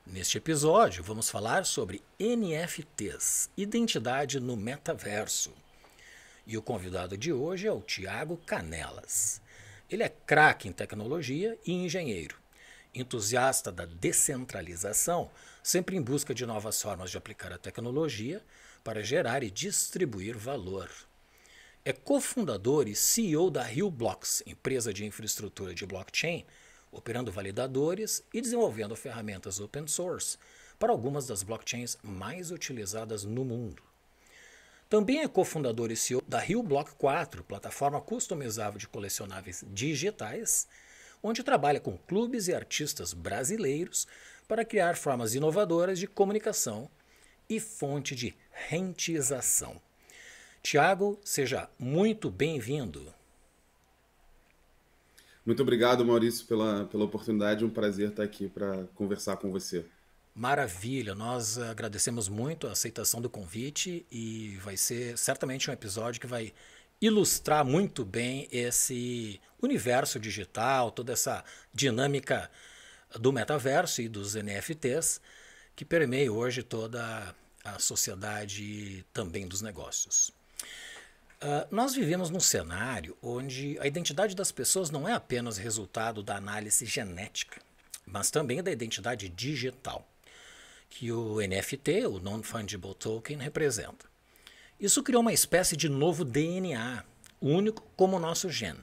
Neste episódio, vamos falar sobre NFTs, identidade no metaverso. E o convidado de hoje é o Thiago Canelas. Ele é craque em tecnologia e engenheiro, entusiasta da descentralização, sempre em busca de novas formas de aplicar a tecnologia para gerar e distribuir valor. É cofundador e CEO da RioBlocks, empresa de infraestrutura de blockchain, operando validadores e desenvolvendo ferramentas open source para algumas das blockchains mais utilizadas no mundo. Também é cofundador e CEO da RioBlock 4, plataforma customizável de colecionáveis digitais, onde trabalha com clubes e artistas brasileiros para criar formas inovadoras de comunicação e fonte de rentização. Tiago, seja muito bem-vindo. Muito obrigado, Maurício, pela oportunidade. Um prazer estar aqui para conversar com você. Maravilha, nós agradecemos muito a aceitação do convite e vai ser certamente um episódio que vai ilustrar muito bem esse universo digital, toda essa dinâmica do metaverso e dos NFTs que permeia hoje toda a sociedade e também dos negócios. Nós vivemos num cenário onde a identidade das pessoas não é apenas resultado da análise genética, mas também da identidade digital, que o NFT, o Non-Fungible Token, representa. Isso criou uma espécie de novo DNA, único como o nosso gene.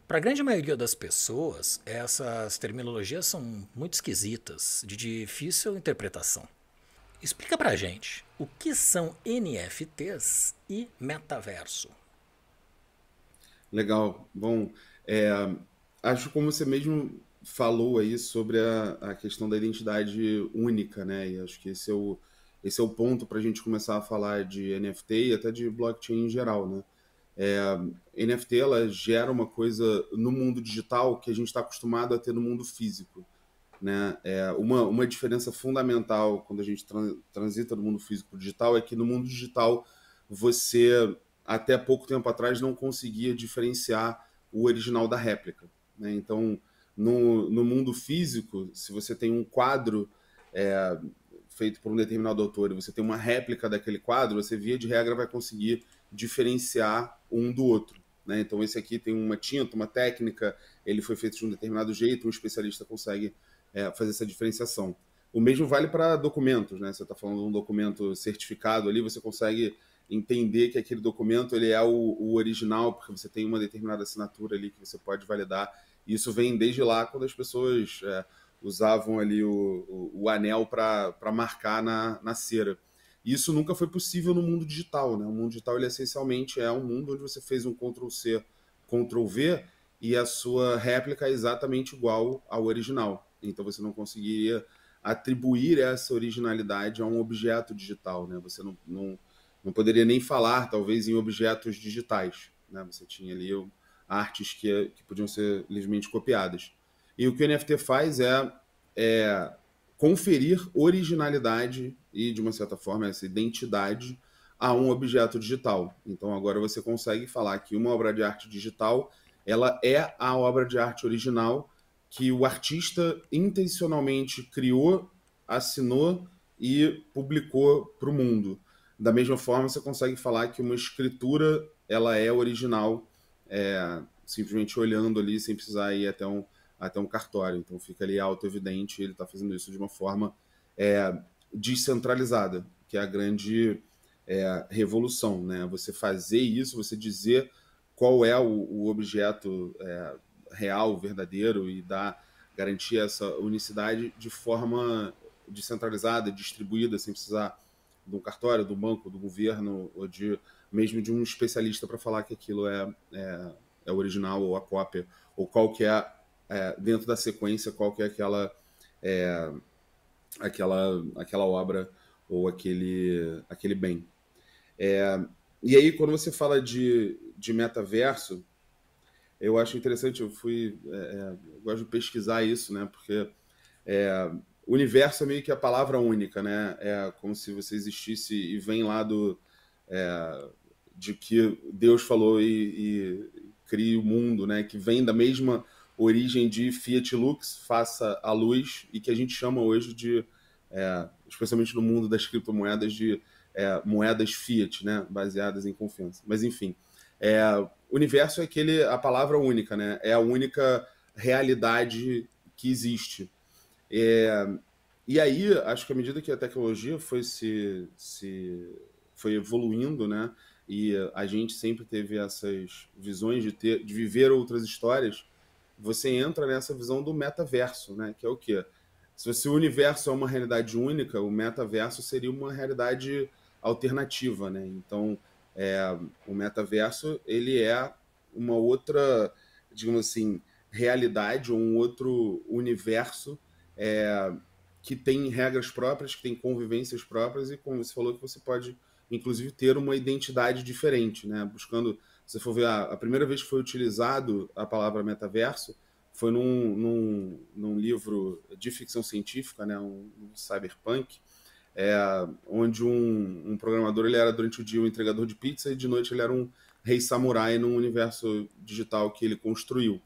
Para a grande maioria das pessoas, essas terminologias são muito esquisitas, de difícil interpretação. Explica pra gente o que são NFTs e metaverso. Legal. Bom, é, acho como você mesmo falou aí sobre a questão da identidade única, né? E acho que esse é o ponto para a gente começar a falar de NFT e até de blockchain em geral, né? É, NFT ela gera uma coisa no mundo digital que a gente está acostumado a ter no mundo físico, né? Uma diferença fundamental quando a gente transita do mundo físico para o digital é que no mundo digital você, até pouco tempo atrás, não conseguia diferenciar o original da réplica, né? Então, no mundo físico, se você tem um quadro é, feito por um determinado autor e você tem uma réplica daquele quadro, você, via de regra, vai conseguir diferenciar um do outro, né? Então, esse aqui tem uma tinta, uma técnica, ele foi feito de um determinado jeito, um especialista consegue fazer essa diferenciação. O mesmo vale para documentos, né? Você está falando de um documento certificado ali, você consegue entender que aquele documento ele é o original, porque você tem uma determinada assinatura ali que você pode validar. E isso vem desde lá, quando as pessoas usavam ali o anel para marcar na cera. E isso nunca foi possível no mundo digital, né? O mundo digital, ele essencialmente é um mundo onde você fez um Ctrl+C, Ctrl+V, e a sua réplica é exatamente igual ao original. Então você não conseguiria atribuir essa originalidade a um objeto digital, né? Você não poderia nem falar, talvez, em objetos digitais, né? Você tinha ali artes que podiam ser livremente copiadas. E o que o NFT faz é conferir originalidade e, de uma certa forma, essa identidade a um objeto digital. Então agora você consegue falar que uma obra de arte digital ela é a obra de arte original que o artista intencionalmente criou, assinou e publicou para o mundo. Da mesma forma, você consegue falar que uma escritura ela é original, simplesmente olhando ali, sem precisar ir até um cartório. Então fica ali auto-evidente, ele está fazendo isso de uma forma descentralizada, que é a grande revolução, né? Você fazer isso, você dizer qual é o objeto real, verdadeiro, e garantir essa unicidade de forma descentralizada, distribuída, sem precisar de um cartório, do banco, do governo, ou mesmo de um especialista para falar que aquilo é original ou a cópia, ou qual que dentro da sequência, qual que é é, aquela obra ou aquele bem. E aí, quando você fala de metaverso, eu acho interessante, eu gosto de pesquisar isso, né? Porque o universo é meio que a palavra única, né? É como se você existisse e vem lá de que Deus falou e cria o mundo, né? Que vem da mesma origem de Fiat Lux, faça a luz, e que a gente chama hoje de, especialmente no mundo das criptomoedas, de moedas Fiat, né, baseadas em confiança. Mas enfim, o universo é a palavra única, né? É a única realidade que existe. E aí, acho que à medida que a tecnologia foi evoluindo, né? E a gente sempre teve essas visões de viver outras histórias, você entra nessa visão do metaverso, né? Que é o quê? Se o universo é uma realidade única, o metaverso seria uma realidade alternativa, né? Então, o metaverso, ele é uma outra, digamos assim, realidade, ou um outro universo é, que tem regras próprias, que tem convivências próprias, e como você falou, que você pode, inclusive, ter uma identidade diferente, né? Buscando, se você for ver, a primeira vez que foi utilizado a palavra metaverso foi num livro de ficção científica, né? Um cyberpunk, onde um programador, ele era durante o dia um entregador de pizza, e de noite ele era um rei samurai num universo digital que ele construiu,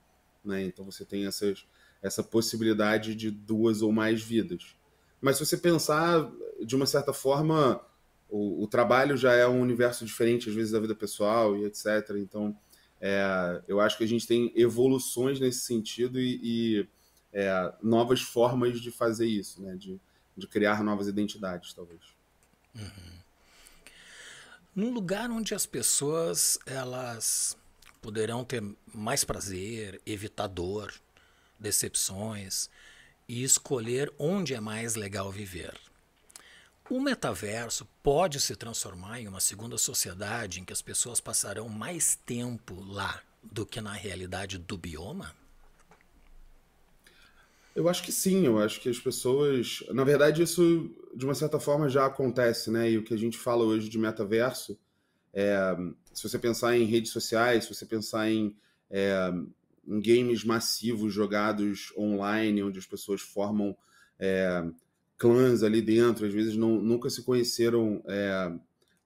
né? Então você tem essa possibilidade de duas ou mais vidas. Mas se você pensar, de uma certa forma, o trabalho já é um universo diferente, às vezes, da vida pessoal e etc. Então, eu acho que a gente tem evoluções nesse sentido e novas formas de fazer isso, né? De criar novas identidades, talvez. Num lugar onde as pessoas elas poderão ter mais prazer, evitar dor, decepções e escolher onde é mais legal viver. O metaverso pode se transformar em uma segunda sociedade em que as pessoas passarão mais tempo lá do que na realidade do bioma? Eu acho que sim, eu acho que as pessoas. Na verdade, isso de uma certa forma já acontece, né? E o que a gente fala hoje de metaverso, se você pensar em redes sociais, se você pensar em games massivos jogados online, onde as pessoas formam clãs ali dentro, às vezes nunca se conheceram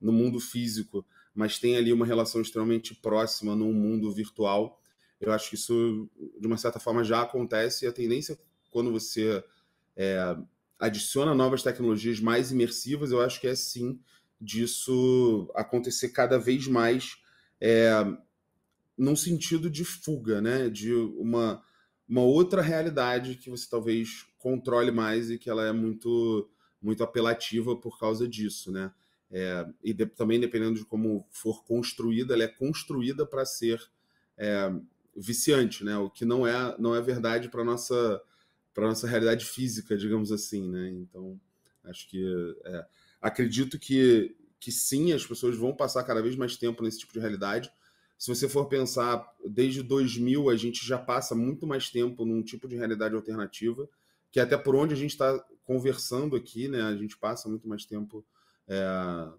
no mundo físico, mas tem ali uma relação extremamente próxima no mundo virtual. Eu acho que isso, de uma certa forma, já acontece, e a tendência, quando você adiciona novas tecnologias mais imersivas, eu acho que é sim disso acontecer cada vez mais num sentido de fuga, né? De uma outra realidade que você talvez controle mais, e que ela é muito, muito apelativa por causa disso, né? Também, dependendo de como for construída, ela é construída para ser viciante, né? O que não é verdade para nossa realidade física, digamos assim, né? Então, acho que acredito que sim, as pessoas vão passar cada vez mais tempo nesse tipo de realidade. Se você for pensar, desde 2000 a gente já passa muito mais tempo num tipo de realidade alternativa, que até por onde a gente está conversando aqui, né? A gente passa muito mais tempo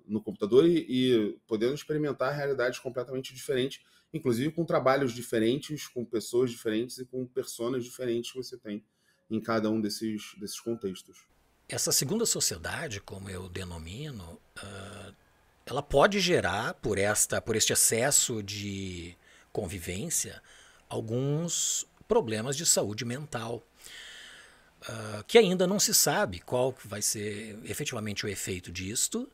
no computador e podendo experimentar realidades completamente diferentes, inclusive com trabalhos diferentes, com pessoas diferentes e com personas diferentes que você tem em cada um desses contextos. Essa segunda sociedade, como eu denomino, ela pode gerar, por este excesso de convivência, alguns problemas de saúde mental, que ainda não se sabe qual vai ser efetivamente o efeito disto,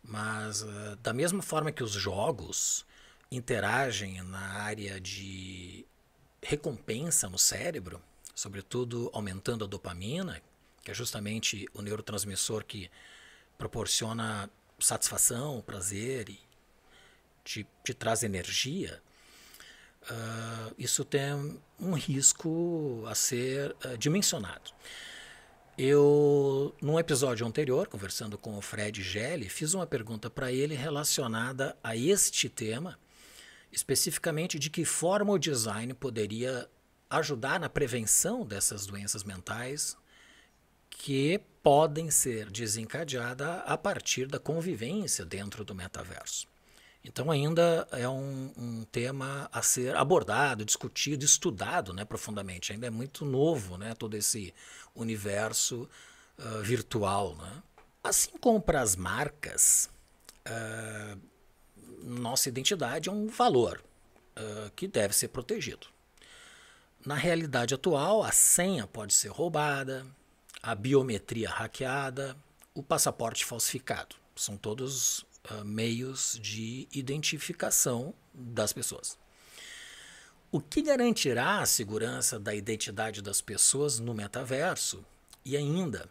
mas da mesma forma que os jogos interagem na área de recompensa no cérebro, sobretudo aumentando a dopamina, que é justamente o neurotransmissor que proporciona satisfação, prazer e te traz energia, isso tem um risco a ser dimensionado. Eu, num episódio anterior, conversando com o Fred Gelli, fiz uma pergunta para ele relacionada a este tema, especificamente de que forma o design poderia ajudar na prevenção dessas doenças mentais que podem ser desencadeadas a partir da convivência dentro do metaverso. Então ainda é um tema a ser abordado, discutido, estudado, né, profundamente. Ainda é muito novo, né, todo esse universo virtual. Né? Assim como para as marcas, nossa identidade é um valor que deve ser protegido. Na realidade atual, a senha pode ser roubada, a biometria hackeada, o passaporte falsificado. São todos meios de identificação das pessoas. O que garantirá a segurança da identidade das pessoas no metaverso? E ainda,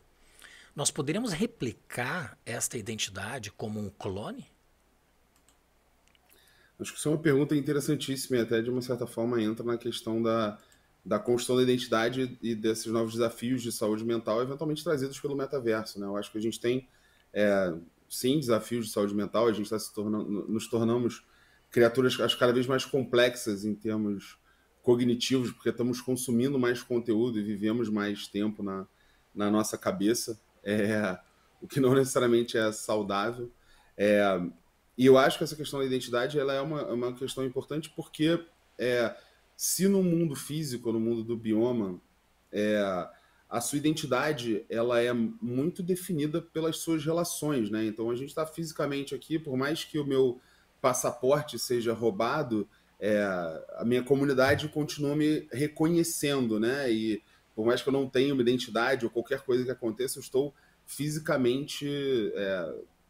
nós poderemos replicar esta identidade como um clone? Acho que isso é uma pergunta interessantíssima e até, de uma certa forma, entra na questão da construção da identidade e desses novos desafios de saúde mental eventualmente trazidos pelo metaverso, né? Eu acho que a gente tem, sim, desafios de saúde mental, a gente está nos tornamos criaturas, acho, cada vez mais complexas em termos cognitivos, porque estamos consumindo mais conteúdo e vivemos mais tempo na nossa cabeça, o que não necessariamente é saudável. E eu acho que essa questão da identidade ela é uma questão importante porque se no mundo físico, no mundo do bioma, a sua identidade ela é muito definida pelas suas relações, né? Então a gente está fisicamente aqui, por mais que o meu passaporte seja roubado, a minha comunidade continua me reconhecendo, né? E por mais que eu não tenha uma identidade ou qualquer coisa que aconteça, eu estou fisicamente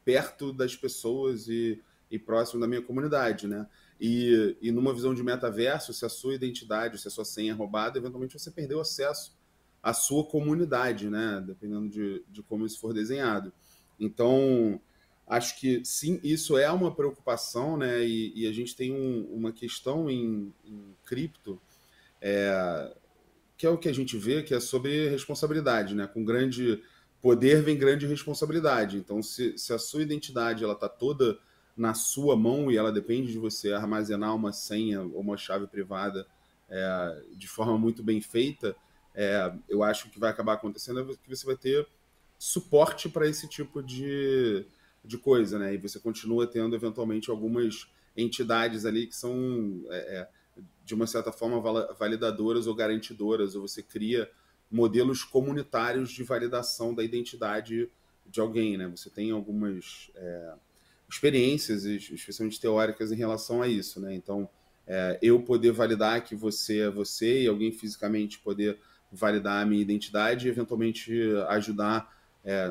perto das pessoas e próximo da minha comunidade, né? E numa visão de metaverso, se a sua identidade, se a sua senha é roubada, eventualmente você perdeu acesso à sua comunidade, né? Dependendo de como isso for desenhado. Então, acho que sim, isso é uma preocupação, né? E a gente tem uma questão em cripto, que é o que a gente vê, que é sobre responsabilidade, né? Com grande poder vem grande responsabilidade. Então, se a sua identidade ela está toda na sua mão e ela depende de você armazenar uma senha ou uma chave privada de forma muito bem feita, eu acho que o que vai acabar acontecendo é que você vai ter suporte para esse tipo de coisa, né? E você continua tendo, eventualmente, algumas entidades ali que são, de uma certa forma, validadoras ou garantidoras, ou você cria modelos comunitários de validação da identidade de alguém, né? Você tem algumas experiências, especialmente teóricas, em relação a isso, né? Então, eu poder validar que você é você e alguém fisicamente poder validar a minha identidade e, eventualmente, ajudar,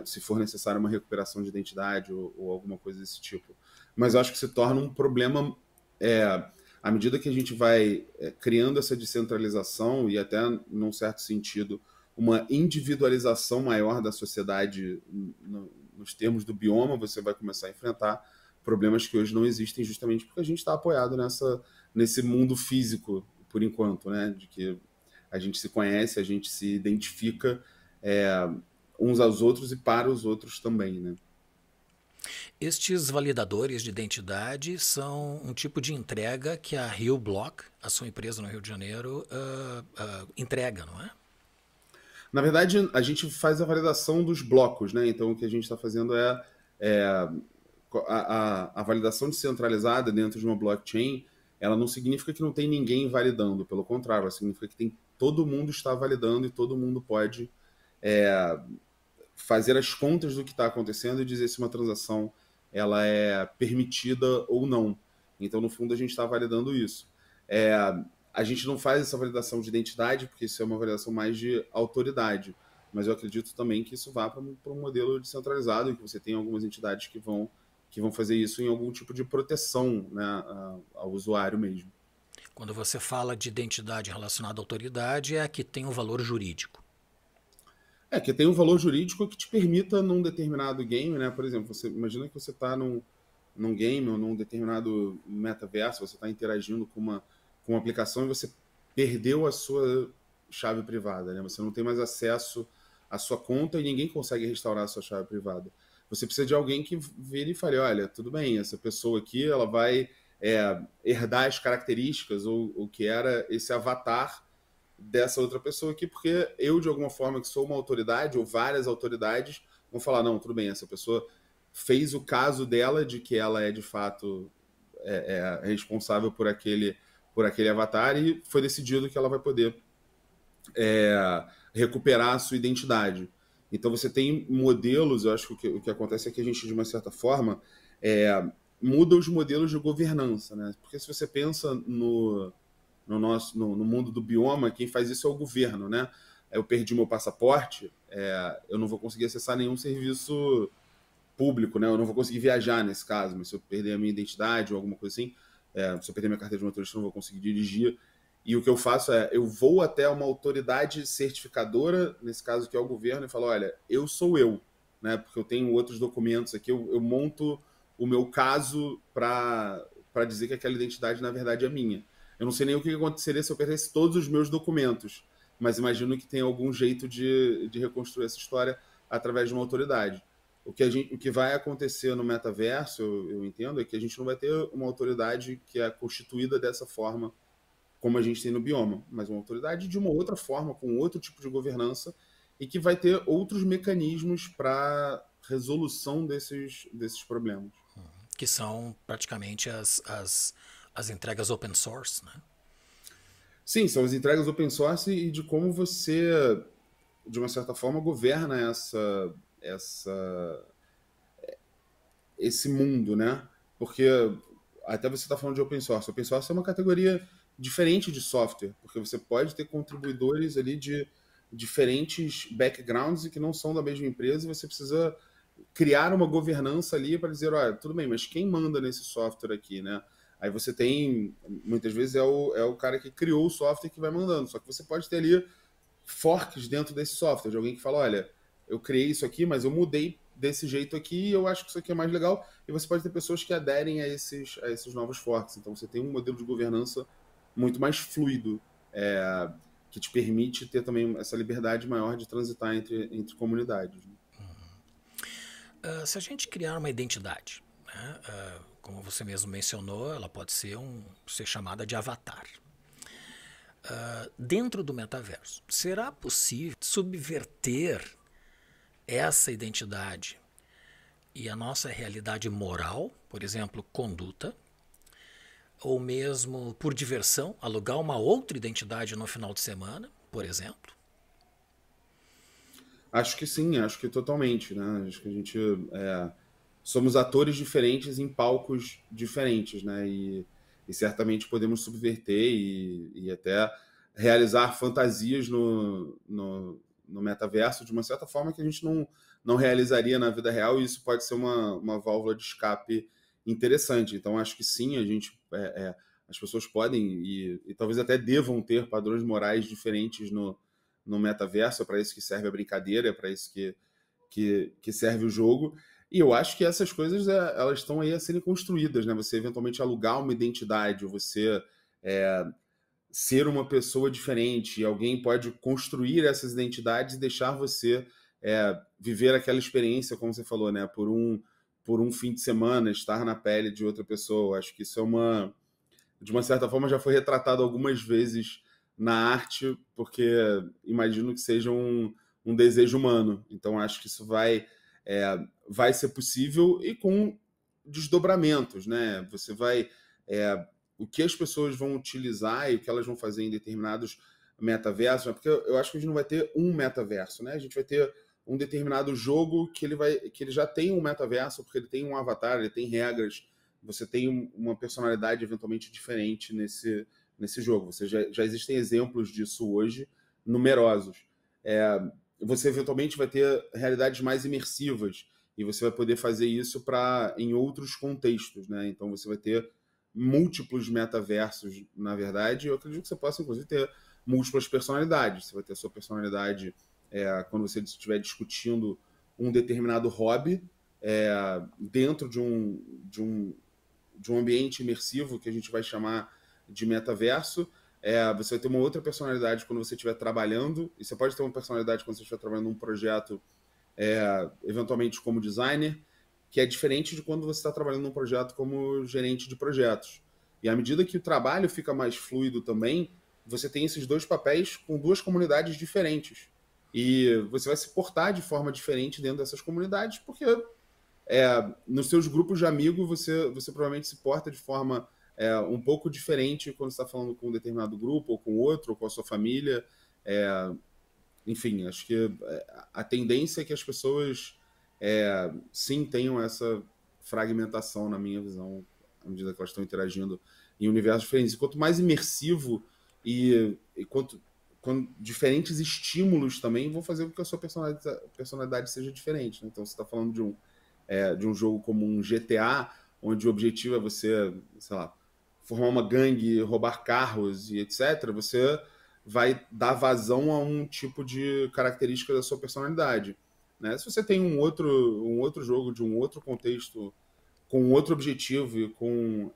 se for necessário, uma recuperação de identidade ou alguma coisa desse tipo. Mas eu acho que se torna um problema à medida que a gente vai criando essa descentralização e até, num certo sentido, uma individualização maior da sociedade nos termos do bioma, você vai começar a enfrentar problemas que hoje não existem justamente porque a gente está apoiado nesse mundo físico, por enquanto, né? De que a gente se conhece, a gente se identifica uns aos outros e para os outros também, né? Estes validadores de identidade são um tipo de entrega que a Rio Block, a sua empresa no Rio de Janeiro, entrega, não é? Na verdade, a gente faz a validação dos blocos, né? Então, o que a gente está fazendo a validação descentralizada dentro de uma blockchain, ela não significa que não tem ninguém validando, pelo contrário, ela significa que todo mundo está validando e todo mundo pode fazer as contas do que está acontecendo e dizer se uma transação ela é permitida ou não. Então, no fundo, a gente está validando isso. A gente não faz essa validação de identidade, porque isso é uma validação mais de autoridade. Mas eu acredito também que isso vá para um modelo descentralizado, em que você tem algumas entidades que vão fazer isso em algum tipo de proteção, né, ao usuário mesmo. Quando você fala de identidade relacionada à autoridade, é a que tem um valor jurídico. Que tem um valor jurídico que te permita num determinado game, né? Por exemplo, você imagina que você está num game ou num determinado metaverso, você está interagindo com uma aplicação e você perdeu a sua chave privada, né? Você não tem mais acesso à sua conta e ninguém consegue restaurar a sua chave privada. Você precisa de alguém que vire e fale, olha, tudo bem, essa pessoa aqui ela vai herdar as características ou o que era esse avatar dessa outra pessoa aqui, porque eu, de alguma forma, que sou uma autoridade ou várias autoridades, vão falar, não, tudo bem, essa pessoa fez o caso dela de que ela é, de fato, responsável por aquele avatar e foi decidido que ela vai poder recuperar a sua identidade. Então você tem modelos, eu acho que o que acontece é que a gente, de uma certa forma, muda os modelos de governança, né? Porque se você pensa no mundo do bioma, quem faz isso é o governo, né? Eu perdi meu passaporte, eu não vou conseguir acessar nenhum serviço público, né? Eu não vou conseguir viajar nesse caso, mas se eu perder a minha identidade ou alguma coisa assim, se eu perder minha carteira de motorista, eu não vou conseguir dirigir. E o que eu faço eu vou até uma autoridade certificadora, nesse caso que é o governo, e falo, olha, eu sou eu, né? Porque eu tenho outros documentos aqui, eu monto o meu caso para dizer que aquela identidade, na verdade, é minha. Eu não sei nem o que aconteceria se eu perdesse todos os meus documentos, mas imagino que tem algum jeito de reconstruir essa história através de uma autoridade. O que vai acontecer no metaverso, eu entendo, é que a gente não vai ter uma autoridade que é constituída dessa forma como a gente tem no bioma, mas uma autoridade de uma outra forma, com outro tipo de governança, e que vai ter outros mecanismos para resolução desses problemas. Que são praticamente as entregas open source, né? Sim, são as entregas open source e de como você, de uma certa forma, governa esse mundo, né? Porque até você está falando de open source. Open source é uma categoria diferente de software, porque você pode ter contribuidores ali de diferentes backgrounds e que não são da mesma empresa, e você precisa criar uma governança ali para dizer, olha, tudo bem, mas quem manda nesse software aqui, né? Aí você tem, muitas vezes é o cara que criou o software que vai mandando, só que você pode ter ali forks dentro desse software, de alguém que fala, olha, eu criei isso aqui, mas eu mudei desse jeito aqui e eu acho que isso aqui é mais legal. E você pode ter pessoas que aderem a esses novos forks. Então você tem um modelo de governança muito mais fluido, que te permite ter também essa liberdade maior de transitar entre comunidades. Se a gente criar uma identidade, né, como você mesmo mencionou, ela pode ser chamada de avatar. Dentro do metaverso, será possível subverter essa identidade e a nossa realidade moral, por exemplo, conduta, ou mesmo por diversão, alugar uma outra identidade no final de semana, por exemplo? Acho que sim, acho que totalmente, né? Acho que a gente somos atores diferentes em palcos diferentes, né? E certamente podemos subverter e até realizar fantasias no metaverso de uma certa forma que a gente não realizaria na vida real, e isso pode ser uma válvula de escape interessante. Então, acho que sim, as pessoas podem e talvez até devam ter padrões morais diferentes no metaverso. É para isso que serve a brincadeira, é para isso que serve o jogo. E eu acho que essas coisas elas estão aí a serem construídas, né? Você eventualmente alugar uma identidade, ou você ser uma pessoa diferente, e alguém pode construir essas identidades e deixar você viver aquela experiência, como você falou, né? Por um fim de semana, estar na pele de outra pessoa. Acho que isso de uma certa forma, já foi retratado algumas vezes na arte, porque imagino que seja um desejo humano. Então, acho que isso vai ser possível e com desdobramentos, né? Você vai... o que as pessoas vão utilizar e o que elas vão fazer em determinados metaversos, né? Porque eu acho que a gente não vai ter um metaverso, né? A gente vai ter um determinado jogo que ele já tem um metaverso, porque ele tem um avatar, ele tem regras, você tem uma personalidade eventualmente diferente nesse jogo. Já existem exemplos disso hoje, numerosos. Você eventualmente vai ter realidades mais imersivas e você vai poder fazer isso em outros contextos, né? Então você vai ter múltiplos metaversos, na verdade. Eu acredito que você possa, inclusive, ter múltiplas personalidades. Você vai ter a sua personalidade quando você estiver discutindo um determinado hobby dentro de um ambiente imersivo que a gente vai chamar de metaverso. Você vai ter uma outra personalidade quando você estiver trabalhando, e você pode ter uma personalidade quando você estiver trabalhando num projeto, eventualmente como designer, que é diferente de quando você está trabalhando num projeto como gerente de projetos. E à medida que o trabalho fica mais fluido também, você tem esses dois papéis com duas comunidades diferentes. E você vai se portar de forma diferente dentro dessas comunidades, porque nos seus grupos de amigos você provavelmente se porta de forma um pouco diferente quando você está falando com um determinado grupo, ou com outro, ou com a sua família. Enfim, acho que a tendência é que as pessoas sim tenham essa fragmentação, na minha visão, à medida que elas estão interagindo em universos diferentes. E quanto mais imersivo e quando diferentes estímulos também vão fazer com que a sua personalidade seja diferente, né? Então, você está falando de um jogo como um GTA, onde o objetivo é você, sei lá, formar uma gangue, roubar carros e etc., você vai dar vazão a um tipo de característica da sua personalidade. Né? Se você tem um outro jogo de um outro contexto, com outro objetivo e com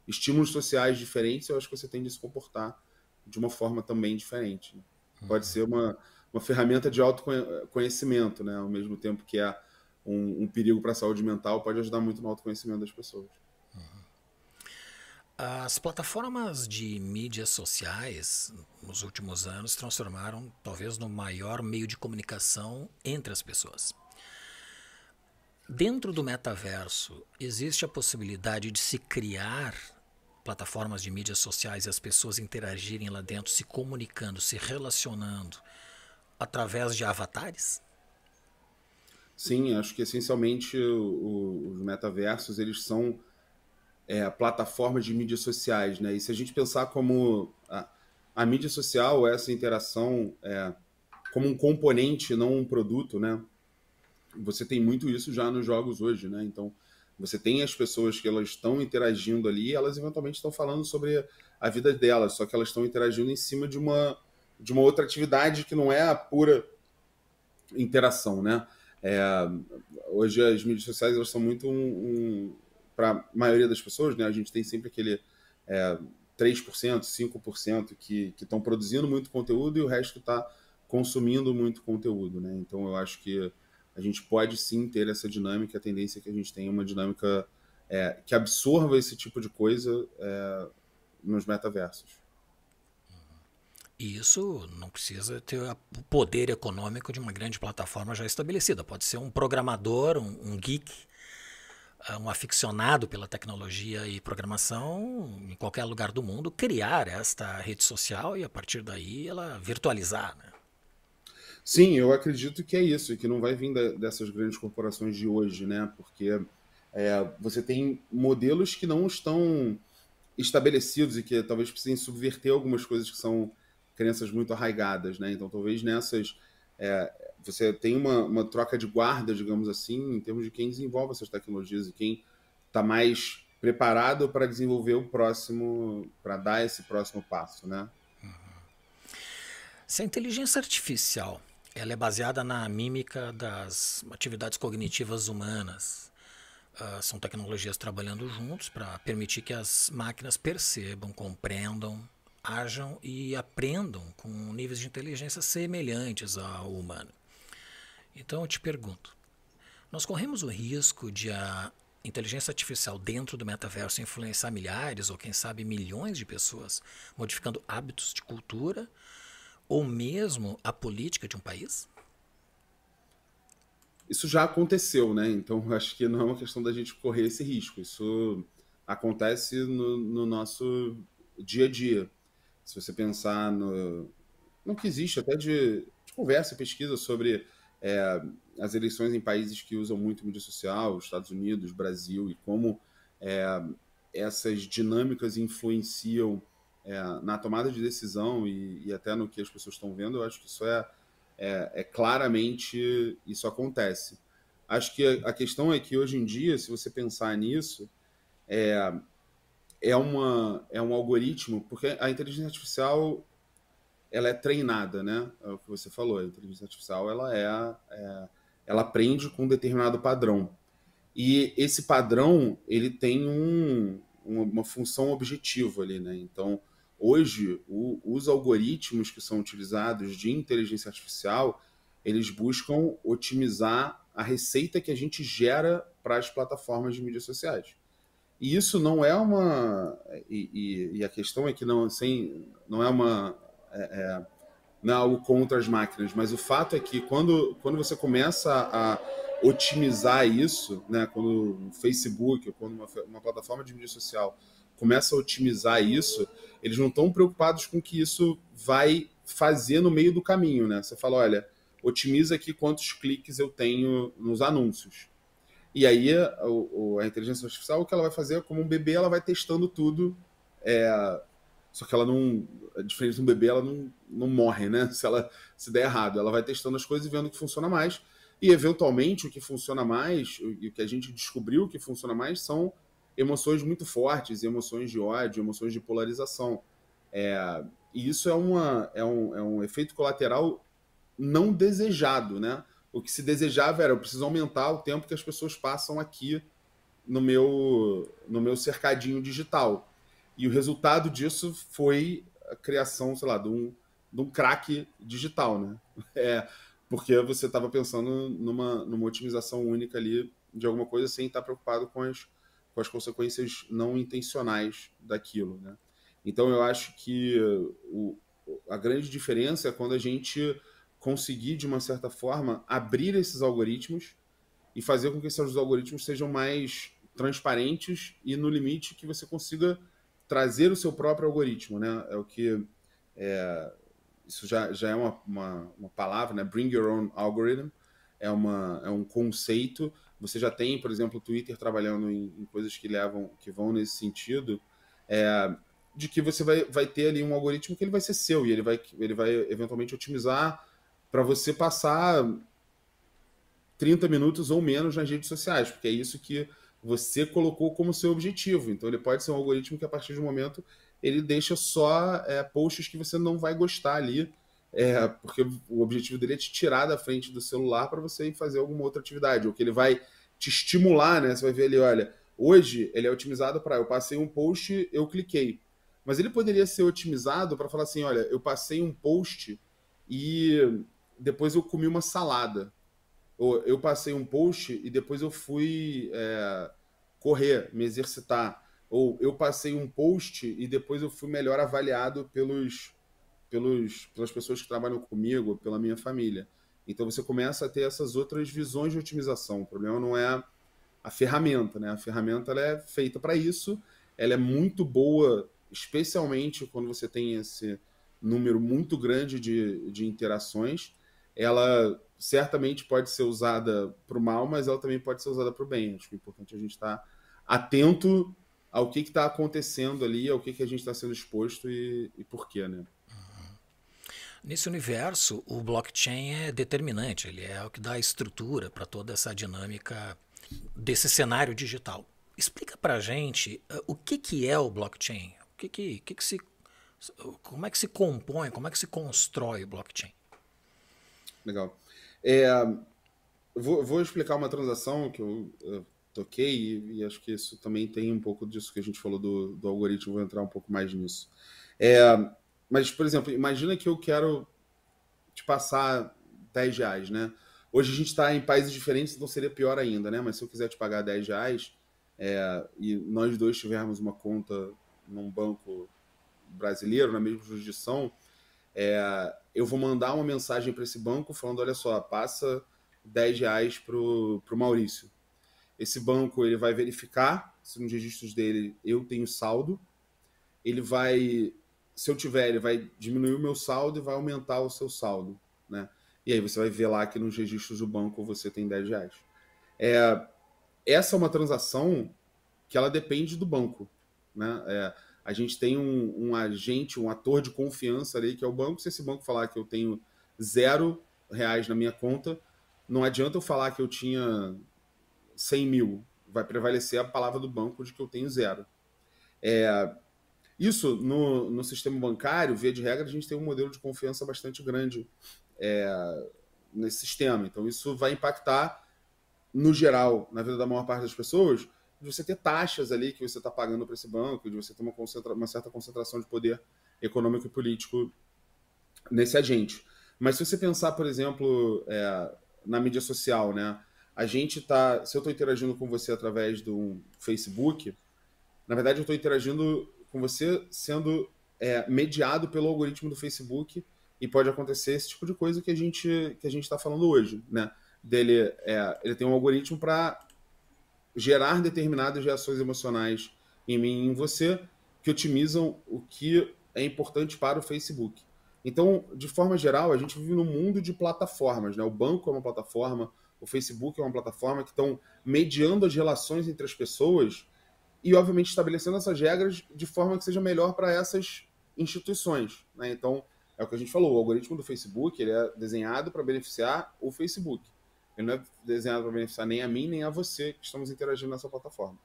estímulos sociais diferentes, eu acho que você tende a se comportar de uma forma também diferente. Né? Pode ser uma ferramenta de autoconhecimento, né? Ao mesmo tempo que é um perigo para a saúde mental, pode ajudar muito no autoconhecimento das pessoas. As plataformas de mídias sociais, nos últimos anos, transformaram talvez no maior meio de comunicação entre as pessoas. Dentro do metaverso, existe a possibilidade de se criar plataformas de mídias sociais e as pessoas interagirem lá dentro, se comunicando, se relacionando através de avatares? Sim, acho que essencialmente os metaversos eles são plataformas de mídias sociais, né? E se a gente pensar como a mídia social, essa interação como um componente, não um produto, né? Você tem muito isso já nos jogos hoje, né? Então, você tem as pessoas que elas estão interagindo ali e elas eventualmente estão falando sobre a vida delas, só que elas estão interagindo em cima de uma outra atividade que não é a pura interação, né? É, hoje as mídias sociais elas são muito para a maioria das pessoas, né? A gente tem sempre aquele 3%, 5% que estão produzindo muito conteúdo e o resto está consumindo muito conteúdo, né? Então eu acho que a gente pode sim ter essa dinâmica, a tendência é que a gente tenha uma dinâmica que absorva esse tipo de coisa nos metaversos. E isso não precisa ter o poder econômico de uma grande plataforma já estabelecida. Pode ser um programador, um geek, um aficionado pela tecnologia e programação em qualquer lugar do mundo criar esta rede social e a partir daí ela virtualizar, né? Sim, eu acredito que é isso, e que não vai vir dessas grandes corporações de hoje, né? Porque você tem modelos que não estão estabelecidos e que talvez precisem subverter algumas coisas que são crenças muito arraigadas, né? Então, talvez nessas você tem uma troca de guarda, digamos assim, em termos de quem desenvolve essas tecnologias e quem está mais preparado para desenvolver o próximo, para dar esse próximo passo, né? Se a inteligência artificial ela é baseada na mímica das atividades cognitivas humanas, são tecnologias trabalhando juntos para permitir que as máquinas percebam, compreendam, ajam e aprendam com níveis de inteligência semelhantes ao humano. Então eu te pergunto, nós corremos o risco de a inteligência artificial dentro do metaverso influenciar milhares ou quem sabe milhões de pessoas, modificando hábitos de cultura ou mesmo a política de um país? Isso já aconteceu, né? Então acho que não é uma questão da gente correr esse risco. Isso acontece no nosso dia a dia. Se você pensar no que existe até de conversa e pesquisa sobre é, as eleições em países que usam muito mídia social, Estados Unidos, Brasil, e como é, essas dinâmicas influenciam na tomada de decisão e até no que as pessoas estão vendo, eu acho que isso claramente isso acontece. Acho que a questão é que hoje em dia, se você pensar nisso, é um algoritmo, porque a inteligência artificial ela é treinada, né? É o que você falou, a inteligência artificial ela aprende com um determinado padrão. E esse padrão ele tem uma função objetiva ali, né? Então, hoje, os algoritmos que são utilizados de inteligência artificial, eles buscam otimizar a receita que a gente gera para as plataformas de mídias sociais. E isso não é uma. E a questão é que não é uma. Não é algo contra as máquinas, mas o fato é que quando você começa a otimizar isso, né, quando o Facebook ou quando uma plataforma de mídia social começa a otimizar isso, eles não estão preocupados com o que isso vai fazer no meio do caminho, né? Você fala, olha, otimiza aqui quantos cliques eu tenho nos anúncios. E aí a inteligência artificial, o que ela vai fazer, como um bebê, ela vai testando tudo Só que ela não, diferente de um bebê, ela não morre, né? Se der errado. Ela vai testando as coisas e vendo o que funciona mais. E, eventualmente, o que funciona mais, e o que a gente descobriu que funciona mais, são emoções muito fortes, emoções de ódio, emoções de polarização. E isso é um efeito colateral não desejado, né? O que se desejava era, eu preciso aumentar o tempo que as pessoas passam aqui no meu cercadinho digital. E o resultado disso foi a criação, sei lá, de um crack digital, né? É, porque você estava pensando numa otimização única ali de alguma coisa sem estar preocupado com as consequências não intencionais daquilo, né? Então eu acho que a grande diferença é quando a gente conseguir, de uma certa forma, abrir esses algoritmos e fazer com que esses algoritmos sejam mais transparentes e, no limite, que você consiga trazer o seu próprio algoritmo, né? É o que isso já é uma palavra, né? Bring your own algorithm é um conceito. Você já tem, por exemplo, o Twitter trabalhando em coisas que vão nesse sentido, de que você vai ter ali um algoritmo que ele vai ser seu e ele vai eventualmente otimizar para você passar 30 minutos ou menos nas redes sociais, porque é isso que você colocou como seu objetivo. Então ele pode ser um algoritmo que a partir de um momento ele deixa só posts que você não vai gostar ali, porque o objetivo dele é te tirar da frente do celular para você ir fazer alguma outra atividade, ou que ele vai te estimular, né? Você vai ver ali, olha, hoje ele é otimizado para eu passei um post, eu cliquei. Mas ele poderia ser otimizado para falar assim, olha, eu passei um post e depois eu comi uma salada. Ou eu passei um post e depois eu fui correr, me exercitar. Ou eu passei um post e depois eu fui melhor avaliado pelas pessoas que trabalham comigo, pela minha família. Então você começa a ter essas outras visões de otimização. O problema não é a ferramenta, né? A ferramenta ela é feita para isso, ela é muito boa, especialmente quando você tem esse número muito grande de interações. Ela certamente pode ser usada para o mal, mas ela também pode ser usada para o bem. Acho que é importante a gente estar atento ao que está acontecendo ali, ao que a gente está sendo exposto e por quê, né? Nesse universo, o blockchain é determinante, ele é o que dá estrutura para toda essa dinâmica desse cenário digital. Explica para a gente o que é o blockchain, como é que se compõe, como é que se constrói o blockchain. Legal. Vou explicar uma transação que eu toquei e acho que isso também tem um pouco disso que a gente falou do algoritmo, vou entrar um pouco mais nisso. Mas, por exemplo, imagina que eu quero te passar R$10, né? Hoje a gente está em países diferentes, então seria pior ainda, né? Mas se eu quiser te pagar R$10 e nós dois tivermos uma conta num banco brasileiro, na mesma jurisdição, eu vou mandar uma mensagem para esse banco falando, olha só, passa R$10 pro Maurício. Esse banco ele vai verificar se nos registros dele eu tenho saldo. Ele vai, se eu tiver, ele vai diminuir o meu saldo e vai aumentar o seu saldo, né? E aí você vai ver lá que nos registros do banco você tem R$10. Essa é uma transação que ela depende do banco, né? A gente tem um agente, um ator de confiança ali, que é o banco. Se esse banco falar que eu tenho R$0 na minha conta, não adianta eu falar que eu tinha 100 mil. Vai prevalecer a palavra do banco de que eu tenho 0. Isso, no sistema bancário, via de regra, a gente tem um modelo de confiança bastante grande nesse sistema. Então, isso vai impactar, no geral, na vida da maior parte das pessoas, de você ter taxas ali que você está pagando para esse banco, de você ter uma certa concentração de poder econômico e político nesse agente. Mas se você pensar, por exemplo, na mídia social, né? Se eu estou interagindo com você através do Facebook, na verdade eu estou interagindo com você sendo mediado pelo algoritmo do Facebook e pode acontecer esse tipo de coisa que a gente está falando hoje, né? Ele tem um algoritmo para gerar determinadas reações emocionais em mim e em você que otimizam o que é importante para o Facebook. Então, de forma geral, a gente vive num mundo de plataformas, né? O banco é uma plataforma, o Facebook é uma plataforma que estão mediando as relações entre as pessoas e, obviamente, estabelecendo essas regras de forma que seja melhor para essas instituições, né? Então, é o que a gente falou, o algoritmo do Facebook, ele é desenhado para beneficiar o Facebook. Ele não é desenhado para beneficiar nem a mim, nem a você que estamos interagindo nessa plataforma.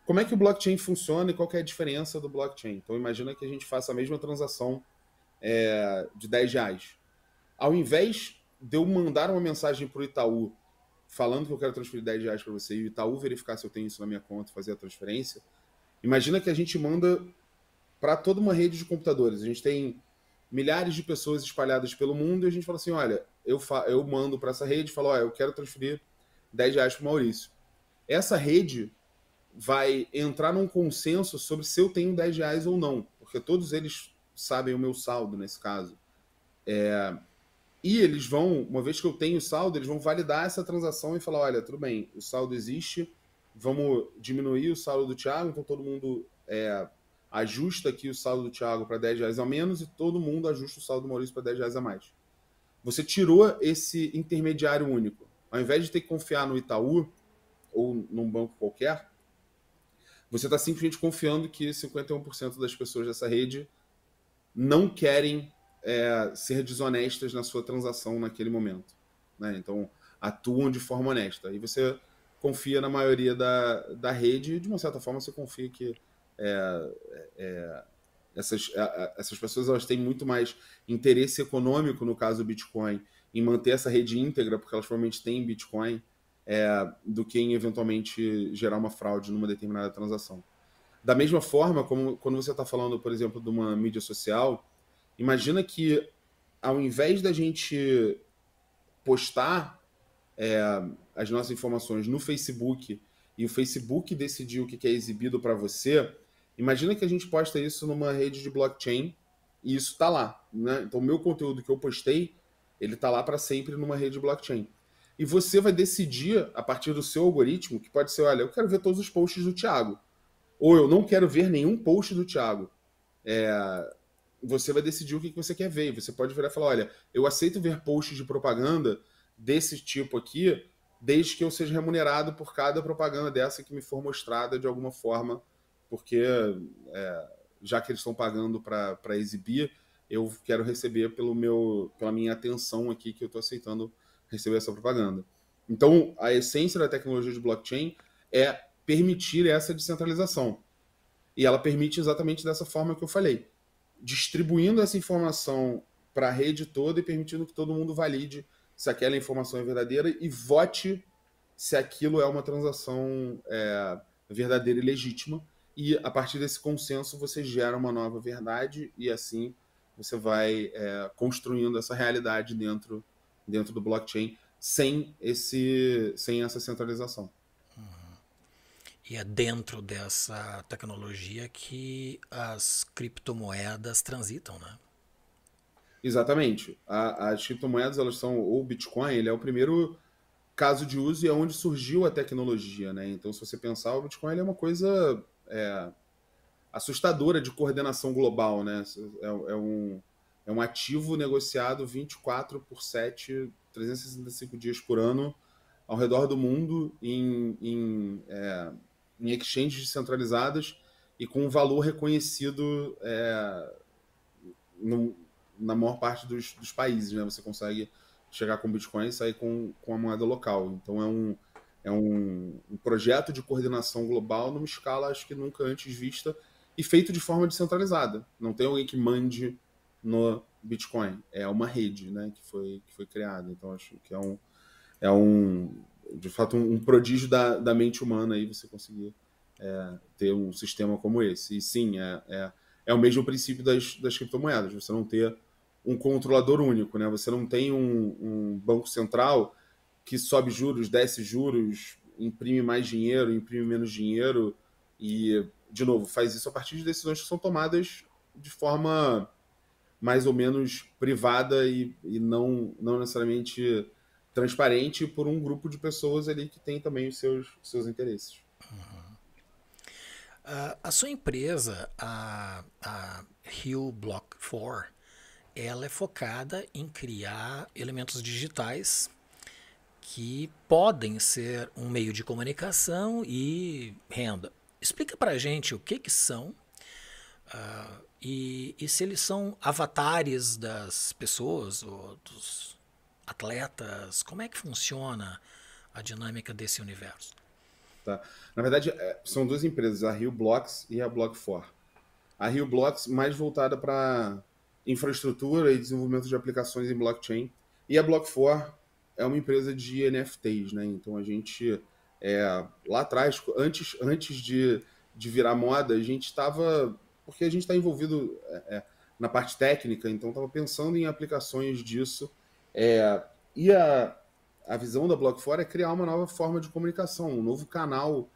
Como é que o blockchain funciona e qual que é a diferença do blockchain? Então, imagina que a gente faça a mesma transação de R$ 10. Ao invés de eu mandar uma mensagem para o Itaú falando que eu quero transferir R$ 10 para você e o Itaú verificar se eu tenho isso na minha conta e fazer a transferência, imagina que a gente manda para toda uma rede de computadores. A gente tem milhares de pessoas espalhadas pelo mundo e a gente fala assim, olha, eu mando para essa rede e falo, olha, eu quero transferir R$ 10 para o Maurício. Essa rede vai entrar num consenso sobre se eu tenho R$ 10 ou não, porque todos eles sabem o meu saldo nesse caso. E eles vão, uma vez que eu tenho saldo, eles vão validar essa transação e falar, olha, tudo bem, o saldo existe, vamos diminuir o saldo do Thiago, então todo mundo ajusta aqui o saldo do Thiago para R$ 10 a menos e todo mundo ajusta o saldo do Maurício para R$ 10 a mais. Você esse intermediário único. Ao invés de ter que confiar no Itaú ou num banco qualquer, você está simplesmente confiando que 51% das pessoas dessa rede não querem ser desonestas na sua transação naquele momento, né? Então, atuam de forma honesta. E você confia na maioria da rede e, de uma certa forma, você confia que essas pessoas elas têm muito mais interesse econômico, no caso do Bitcoin, em manter essa rede íntegra, porque elas provavelmente têm Bitcoin, do que em eventualmente gerar uma fraude numa determinada transação. Da mesma forma, como quando você está falando, por exemplo, de uma mídia social, imagina que ao invés da gente postar as nossas informações no Facebook e o Facebook decidir o que é exibido para você, imagina que a gente posta isso numa rede de blockchain e isso está lá, né? Então, o meu conteúdo que eu postei, ele está lá para sempre numa rede de blockchain. E você vai decidir, a partir do seu algoritmo, que pode ser, olha, eu quero ver todos os posts do Thiago, ou eu não quero ver nenhum post do Thiago. Você vai decidir o que você quer ver. Você pode virar e falar, olha, eu aceito ver posts de propaganda desse tipo aqui, desde que eu seja remunerado por cada propaganda dessa que me for mostrada de alguma forma, porque já que eles estão pagando para exibir, eu quero receber pela minha atenção aqui que eu estou aceitando receber essa propaganda. Então, a essência da tecnologia de blockchain é permitir essa descentralização. E ela permite exatamente dessa forma que eu falei, distribuindo essa informação para a rede toda e permitindo que todo mundo valide se aquela informação é verdadeira e vote se aquilo é uma transação verdadeira e legítima. E a partir desse consenso você gera uma nova verdade e assim você vai construindo essa realidade dentro do blockchain sem essa centralização. E é dentro dessa tecnologia que as criptomoedas transitam, né? Exatamente. As criptomoedas, elas são, ou o Bitcoin, ele é o primeiro caso de uso e é onde surgiu a tecnologia, né? Então, se você pensar, o Bitcoin ele é uma coisa assustadora de coordenação global, né? É um ativo negociado 24/7, 365 dias por ano, ao redor do mundo, em exchanges descentralizadas e com um valor reconhecido na maior parte dos países, né? Você consegue chegar com Bitcoin e sair com a moeda local. Então é um projeto de coordenação global numa escala acho que nunca antes vista e feito de forma descentralizada. Não tem alguém que mande no Bitcoin. É uma rede, né, que foi criada. Então acho que é de fato um prodígio da mente humana aí você conseguir ter um sistema como esse. E sim, é o mesmo princípio das criptomoedas. Você não ter um controlador único, né? Você não tem um banco central que sobe juros, desce juros, imprime mais dinheiro, imprime menos dinheiro e, de novo, faz isso a partir de decisões que são tomadas de forma mais ou menos privada e não necessariamente transparente por um grupo de pessoas ali que tem também os seus interesses. A sua empresa, a Hill Block 4, ela é focada em criar elementos digitais que podem ser um meio de comunicação e renda. Explica pra gente o que são E se eles são avatares das pessoas ou dos atletas, como é que funciona a dinâmica desse universo? Tá? Na verdade, são duas empresas, a Rio Blocks e a Block4. A Rio Blocks mais voltada para infraestrutura e desenvolvimento de aplicações em blockchain. E a Block4 é uma empresa de NFTs, né? Então a gente, lá atrás, antes de virar moda, a gente estava. Porque a gente está envolvido na parte técnica, então estava pensando em aplicações disso. E a visão da Block4 é criar uma nova forma de comunicação, um novo canal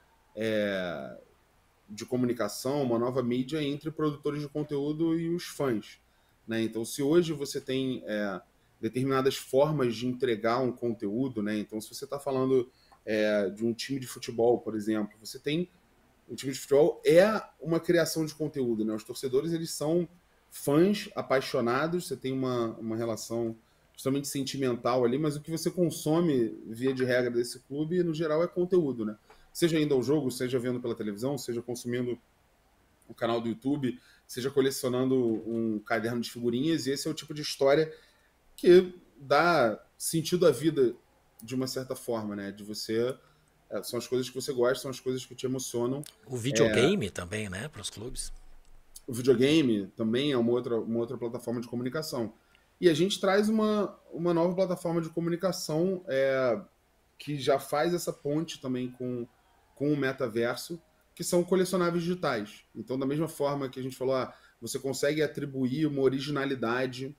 de comunicação, uma nova mídia entre produtores de conteúdo e os fãs. Né? Então, se hoje você tem determinadas formas de entregar um conteúdo, né? Então, se você está falando de um time de futebol, por exemplo, você tem um time de futebol é uma criação de conteúdo. Né? Os torcedores eles são fãs apaixonados, você tem uma relação extremamente sentimental ali, mas o que você consome, via de regra, desse clube, no geral, é conteúdo, né? Seja indo ao jogo, seja vendo pela televisão, seja consumindo o canal do YouTube, seja colecionando um caderno de figurinhas, e esse é o tipo de história que dá sentido à vida de uma certa forma, né? De você. São as coisas que você gosta, são as coisas que te emocionam. O videogame também, né, para os clubes? O videogame também é uma outra plataforma de comunicação. E a gente traz uma nova plataforma de comunicação que já faz essa ponte também com o metaverso, que são colecionáveis digitais. Então, da mesma forma que a gente falou, você consegue atribuir uma originalidade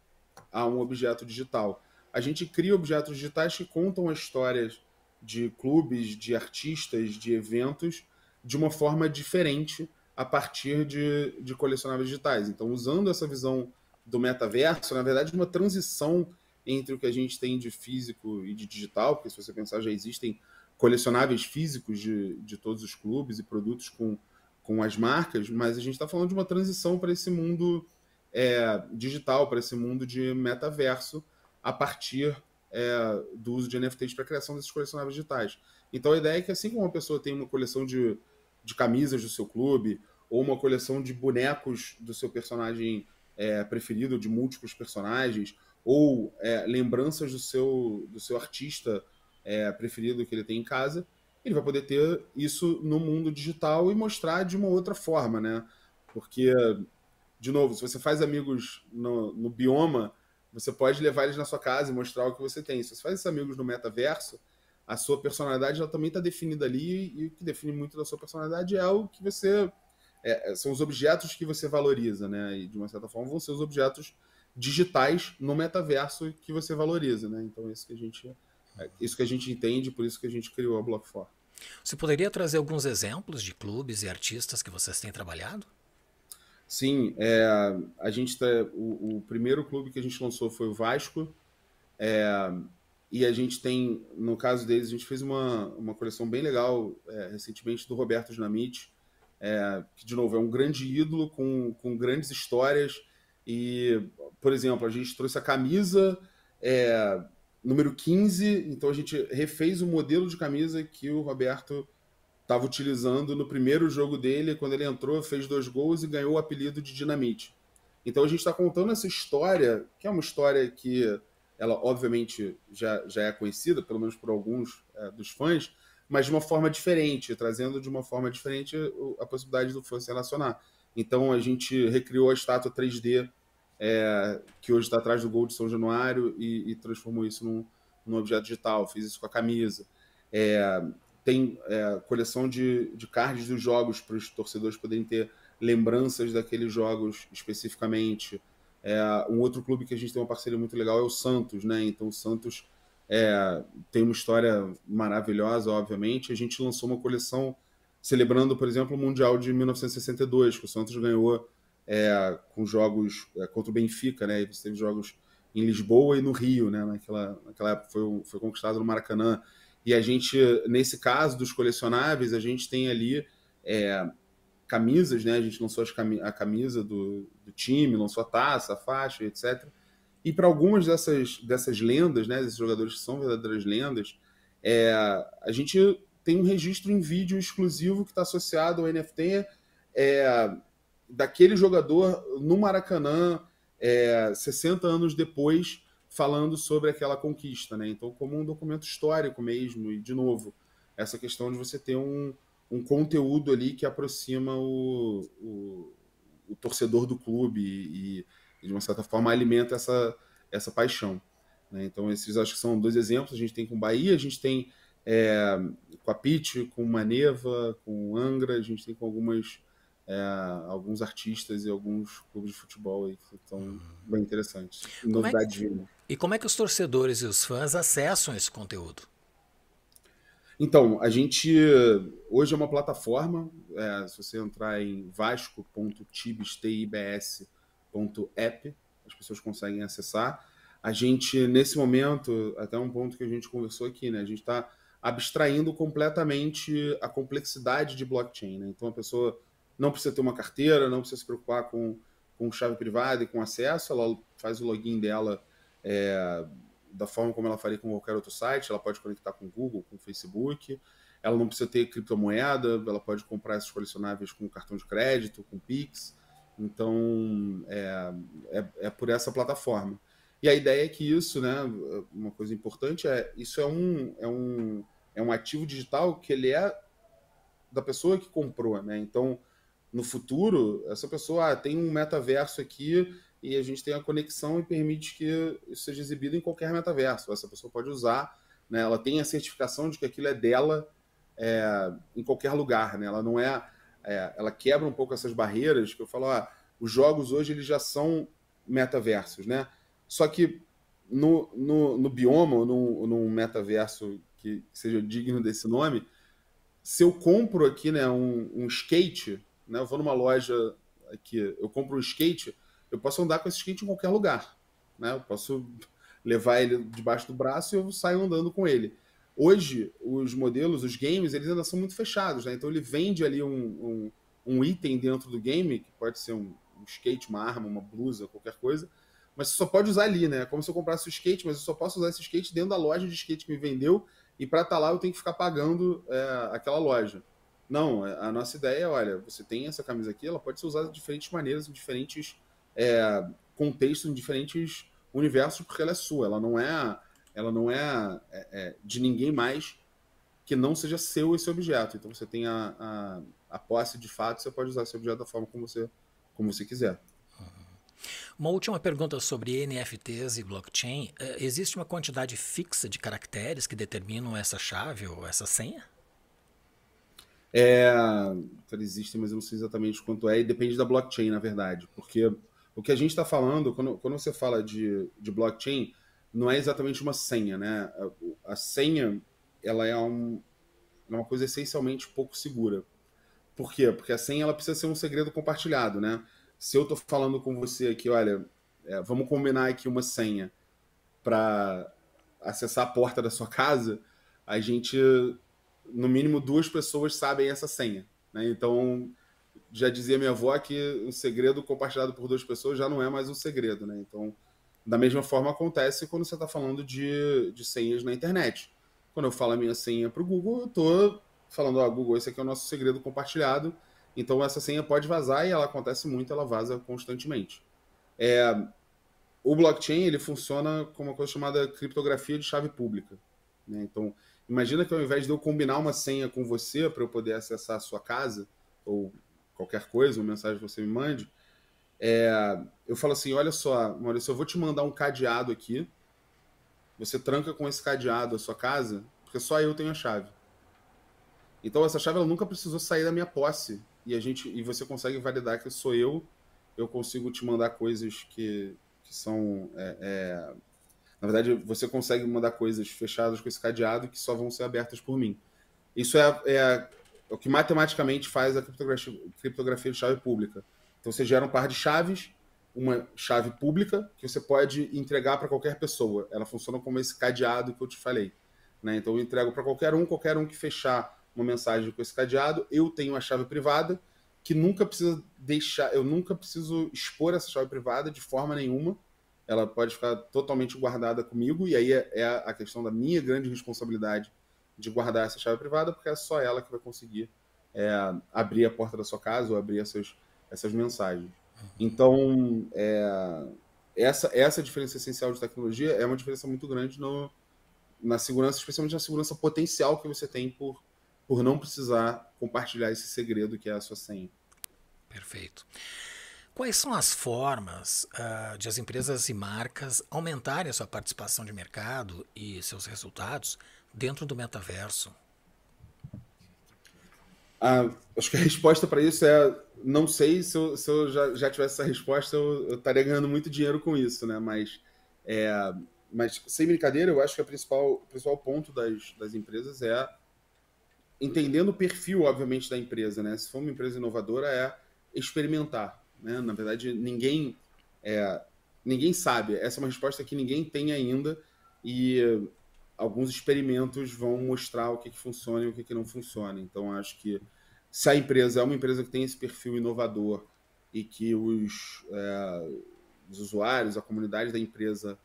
a um objeto digital. A gente cria objetos digitais que contam as histórias de clubes, de artistas, de eventos, de uma forma diferente a partir de colecionáveis digitais. Então, usando essa visão do metaverso, na verdade, uma transição entre o que a gente tem de físico e de digital, porque se você pensar, já existem colecionáveis físicos de todos os clubes e produtos com as marcas, mas a gente está falando de uma transição para esse mundo digital, para esse mundo de metaverso, a partir do uso de NFTs para a criação desses colecionáveis digitais. Então a ideia é que assim como uma pessoa tem uma coleção de camisas do seu clube, ou uma coleção de bonecos do seu personagem preferido, de múltiplos personagens, ou lembranças do seu artista preferido que ele tem em casa, ele vai poder ter isso no mundo digital e mostrar de uma outra forma, né? Porque, de novo, se você faz amigos no bioma, você pode levar eles na sua casa e mostrar o que você tem. Se você faz esses amigos no metaverso, a sua personalidade ela também está definida ali, e o que define muito da sua personalidade é o que você são os objetos que você valoriza, né? E de uma certa forma vão ser os objetos digitais no metaverso que você valoriza, né? Então isso que a gente entende, por isso que a gente criou a Block4. Você poderia trazer alguns exemplos de clubes e artistas que vocês têm trabalhado? Sim, a gente o primeiro clube que a gente lançou foi o Vasco, e a gente tem, no caso deles, a gente fez uma coleção bem legal recentemente do Roberto Dinamite, que, de novo, é um grande ídolo com grandes histórias. E, por exemplo, a gente trouxe a camisa número 15, então a gente refez o modelo de camisa que o Roberto estava utilizando no primeiro jogo dele, quando ele entrou, fez 2 gols e ganhou o apelido de Dinamite. Então a gente está contando essa história, que é uma história que ela obviamente já é conhecida, pelo menos por alguns dos fãs, mas de uma forma diferente, trazendo de uma forma diferente a possibilidade do fã se relacionar. Então a gente recriou a estátua 3D que hoje está atrás do gol de São Januário e transformou isso num objeto digital, fez isso com a camisa. Tem coleção de cards dos jogos para os torcedores poderem ter lembranças daqueles jogos especificamente. Um outro clube que a gente tem uma parceria muito legal é o Santos, né? Então o Santos tem uma história maravilhosa, obviamente. A gente lançou uma coleção celebrando, por exemplo, o Mundial de 1962, que o Santos ganhou com jogos contra o Benfica, né? E você teve jogos em Lisboa e no Rio, né? Naquela época foi conquistado no Maracanã. E a gente, nesse caso dos colecionáveis, a gente tem ali camisas, né? A gente lançou a camisa do time, lançou a taça, a faixa, etc. E para algumas dessas lendas, né? Desses jogadores que são verdadeiras lendas, a gente tem um registro em vídeo exclusivo que está associado ao NFT, daquele jogador no Maracanã 60 anos depois, falando sobre aquela conquista, né? Então, como um documento histórico mesmo, e de novo, essa questão de você ter um conteúdo ali que aproxima o torcedor do clube e, de uma certa forma, alimenta essa paixão, né? Então, esses acho que são 2 exemplos. A gente tem com o Bahia, a gente tem com a Pitty, com o Maneva, com o Angra, a gente tem com alguns artistas e alguns clubes de futebol aí que estão bem interessantes. Como é, Novidade vindo. e como é que os torcedores e os fãs acessam esse conteúdo? Então, a gente hoje é uma plataforma, se você entrar em vasco.tibs.app, as pessoas conseguem acessar. A gente, nesse momento, até um ponto que a gente conversou aqui, né? A gente está abstraindo completamente a complexidade de blockchain, né? Então, a pessoa não precisa ter uma carteira, não precisa se preocupar com chave privada e com acesso, ela faz o login dela da forma como ela faria com qualquer outro site, ela pode conectar com o Google, com o Facebook, ela não precisa ter criptomoeda, ela pode comprar esses colecionáveis com cartão de crédito, com Pix, então é por essa plataforma. E a ideia é que isso, né, uma coisa importante isso é um ativo digital que ele é da pessoa que comprou, né? Então, no futuro, essa pessoa tem um metaverso aqui e a gente tem a conexão e permite que isso seja exibido em qualquer metaverso. Essa pessoa pode usar, né? Ela tem a certificação de que aquilo é dela em qualquer lugar, né? Ela não ela quebra um pouco essas barreiras que eu falo, os jogos hoje eles já são metaversos, né? Só que no bioma, ou num metaverso que seja digno desse nome, se eu compro aqui, né, um skate, né, eu vou numa loja aqui, eu compro um skate, eu posso andar com esse skate em qualquer lugar, né? Eu posso levar ele debaixo do braço e eu saio andando com ele. Hoje, os modelos, os games, eles ainda são muito fechados, né? Então ele vende ali um item dentro do game, que pode ser um skate, uma arma, uma blusa, qualquer coisa, mas você só pode usar ali, né? Como se eu comprasse o skate, mas eu só posso usar esse skate dentro da loja de skate que me vendeu, e para estar lá eu tenho que ficar pagando aquela loja. Não, a nossa ideia é, olha, você tem essa camisa aqui, ela pode ser usada de diferentes maneiras, em diferentes contextos, em diferentes universos, porque ela é sua, ela não é de ninguém mais que não seja seu esse objeto. Então você tem a posse de fato, você pode usar esse objeto da forma como você quiser. Uma última pergunta sobre NFTs e blockchain. Existe uma quantidade fixa de caracteres que determinam essa chave ou essa senha? Então existem, mas eu não sei exatamente quanto e depende da blockchain, na verdade. Porque o que a gente está falando, quando você fala de blockchain, não é exatamente uma senha, né? A senha, ela é uma coisa essencialmente pouco segura. Por quê? Porque a senha ela precisa ser um segredo compartilhado, né? Se eu estou falando com você aqui, olha, vamos combinar aqui uma senha para acessar a porta da sua casa, a gente, no mínimo 2 pessoas sabem essa senha, né? Então, já dizia minha avó que o segredo compartilhado por 2 pessoas já não é mais um segredo, né? Então, da mesma forma acontece quando você está falando de senhas na internet. Quando eu falo a minha senha para o Google, eu estou falando, Google, esse aqui é o nosso segredo compartilhado, então essa senha pode vazar e ela acontece muito, ela vaza constantemente. O blockchain ele funciona como uma coisa chamada criptografia de chave pública, né? Então, imagina que ao invés de eu combinar uma senha com você para eu poder acessar a sua casa, ou qualquer coisa, uma mensagem que você me mande, eu falo assim, olha só, Maurício, eu vou te mandar um cadeado aqui, você tranca com esse cadeado a sua casa, porque só eu tenho a chave. Então essa chave ela nunca precisou sair da minha posse, e você consegue validar que sou eu consigo te mandar coisas que são... na verdade, você consegue mandar coisas fechadas com esse cadeado que só vão ser abertas por mim. Isso é o que matematicamente faz a criptografia de chave pública. Então você gera um par de chaves, uma chave pública, que você pode entregar para qualquer pessoa. Ela funciona como esse cadeado que eu te falei, né? Então eu entrego para qualquer um que fechar uma mensagem com esse cadeado, eu tenho a chave privada, que nunca precisa eu nunca preciso expor essa chave privada de forma nenhuma. Ela pode ficar totalmente guardada comigo, e aí é a questão da minha grande responsabilidade de guardar essa chave privada, porque é só ela que vai conseguir abrir a porta da sua casa ou abrir essas mensagens. Então, essa diferença essencial de tecnologia é uma diferença muito grande na segurança, especialmente na segurança potencial que você tem por não precisar compartilhar esse segredo que é a sua senha. Perfeito. Quais são as formas de as empresas e marcas aumentarem a sua participação de mercado e seus resultados dentro do metaverso? Acho que a resposta para isso é não sei. Se eu já tivesse essa resposta, eu estaria ganhando muito dinheiro com isso, né? Mas sem brincadeira, eu acho que o principal ponto das empresas é entendendo o perfil, obviamente, da empresa, né? Se for uma empresa inovadora, é experimentar, né? Na verdade, ninguém sabe. Essa é uma resposta que ninguém tem ainda e alguns experimentos vão mostrar o que funciona e o que não funciona. Então, acho que se a empresa é uma empresa que tem esse perfil inovador e que os usuários, a comunidade da empresa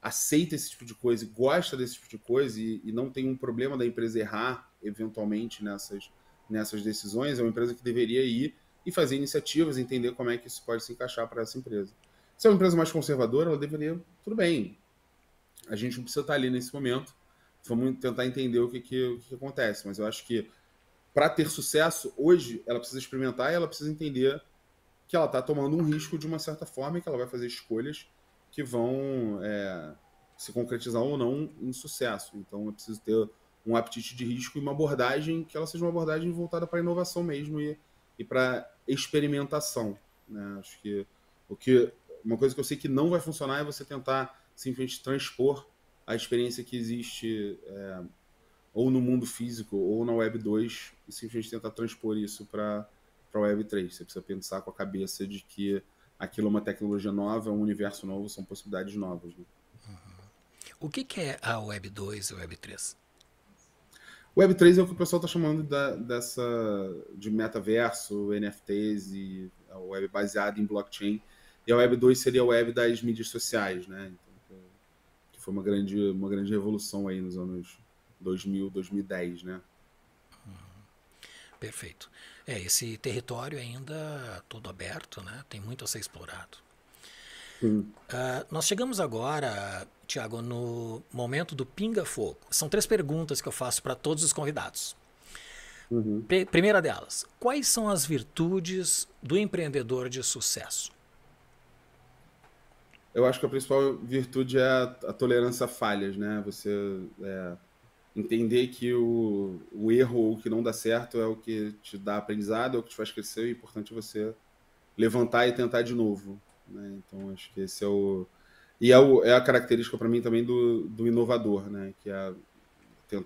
aceita esse tipo de coisa e gosta desse tipo de coisa e não tem um problema da empresa errar eventualmente nessas decisões, é uma empresa que deveria ir e fazer iniciativas, entender como é que isso pode se encaixar para essa empresa. Se é uma empresa mais conservadora, ela deveria, tudo bem, a gente não precisa estar ali nesse momento, vamos tentar entender o que acontece, mas eu acho que para ter sucesso, hoje, ela precisa experimentar e ela precisa entender que ela está tomando um risco de uma certa forma e que ela vai fazer escolhas que vão se concretizar ou não em sucesso. Então, é preciso ter um apetite de risco e uma abordagem que ela seja uma abordagem voltada para a inovação mesmo e para experimentação, né? Acho que uma coisa que eu sei que não vai funcionar é você tentar simplesmente transpor a experiência que existe ou no mundo físico ou na Web 2 e simplesmente tentar transpor isso para a Web 3. Você precisa pensar com a cabeça de que aquilo é uma tecnologia nova, é um universo novo, são possibilidades novas. Né? O que é a Web 2 e a Web 3? Web 3 é o que o pessoal está chamando de metaverso, NFTs e a web baseada em blockchain. E a Web 2 seria a web das mídias sociais, né? Então, que foi uma grande revolução aí nos anos 2000, 2010, né? Perfeito. Esse território ainda todo aberto, né? Tem muito a ser explorado. Nós chegamos agora, Tiago, no momento do pinga-fogo. São 3 perguntas que eu faço para todos os convidados. Primeira delas, quais são as virtudes do empreendedor de sucesso? Eu acho que a principal virtude é a tolerância a falhas, né? Você entender que o erro ou o que não dá certo é o que te dá aprendizado, é o que te faz crescer, e é importante você levantar e tentar de novo. Né? Então, acho que esse é o... E é a característica para mim também do inovador, né? Que é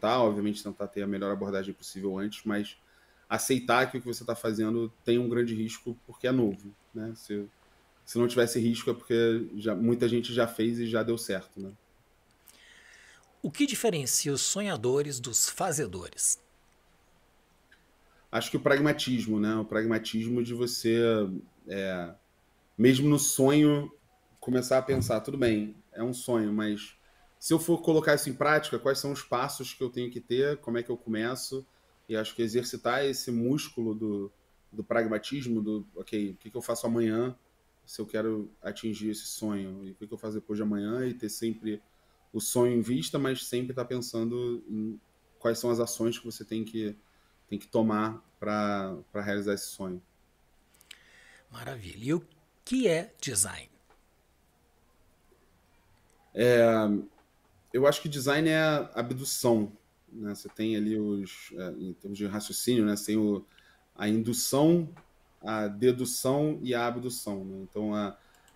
obviamente, tentar ter a melhor abordagem possível antes, mas aceitar que o que você está fazendo tem um grande risco porque é novo. Né? Se não tivesse risco é porque muita gente já fez e já deu certo. Né? O que diferencia os sonhadores dos fazedores? Acho que o pragmatismo, né? O pragmatismo de você, mesmo no sonho, começar a pensar, tudo bem, é um sonho, mas se eu for colocar isso em prática, quais são os passos que eu tenho que ter, como é que eu começo? E acho que exercitar esse músculo do pragmatismo, ok, o que eu faço amanhã se eu quero atingir esse sonho? E o que eu faço depois de amanhã? E ter sempre o sonho em vista, mas sempre estar pensando em quais são as ações que você tem que tomar para realizar esse sonho. Maravilha. E o que é design? Eu acho que design é a abdução. Né? Você tem ali em termos de raciocínio, né? Você tem a indução, a dedução e a abdução. Né? Então,